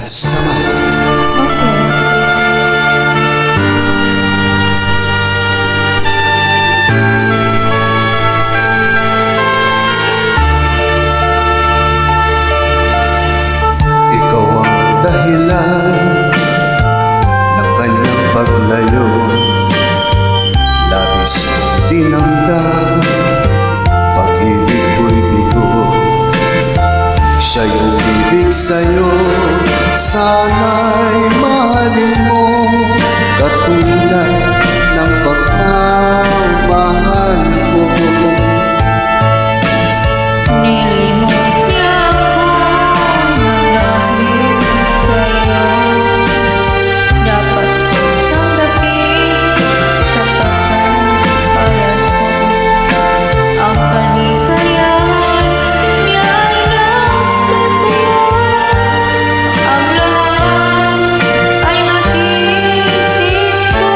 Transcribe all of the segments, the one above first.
sama. Ikaw ang dahilan ng kanyang paglayo. Labis kong dinamdam, pag-ibig ko'y bigo. Siya yung ibig sa'yo, sana'y mahalin mo, katulad ng pagmamahal ko. Nilimot niya ako na dahil sa'yo, dapat kong tanggapin sapagkat para ko ang kaligayahan niya ay nasa sa'yo. Ang lahat ay matitis ko.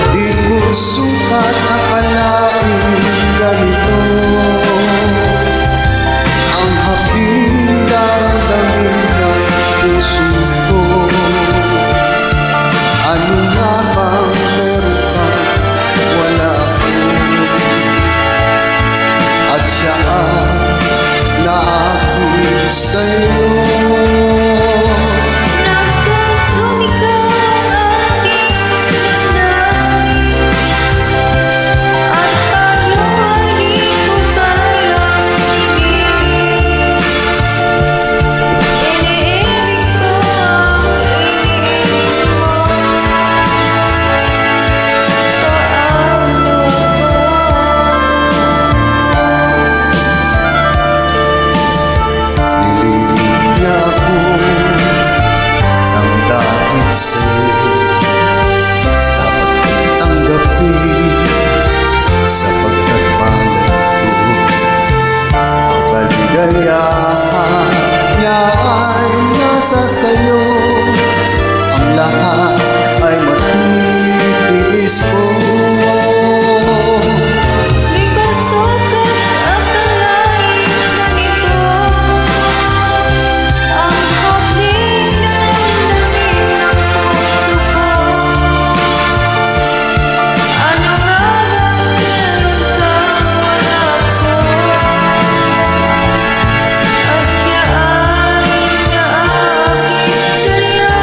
Di ko sukat akalain ganito ang haping daramdamin ng puso ko. Ano nga bang meron ka, wala ako, at siya ang naakit sa'yo. Nagsusumikap aking damdamin at paluhay di ko kayang ibigin. Iniibig ko ang iniibig mo. Paano Nililig niya ako ng dahil sa'yo, dapat kong tanggapin sapagkat mahal ko. Ang kaligayahan niya ay nasa sa'yo, ang lahat ay matitiis ko. di ko sukat akalain ganito ang hapding damdamin ng puso ko. Ano nga bang meron kang wala ko, at siya ay naakit sa'yo.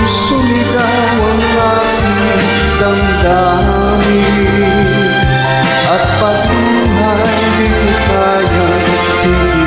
Nagsusuligaw ang aking damdamin at patuhay di ko kayang tingin.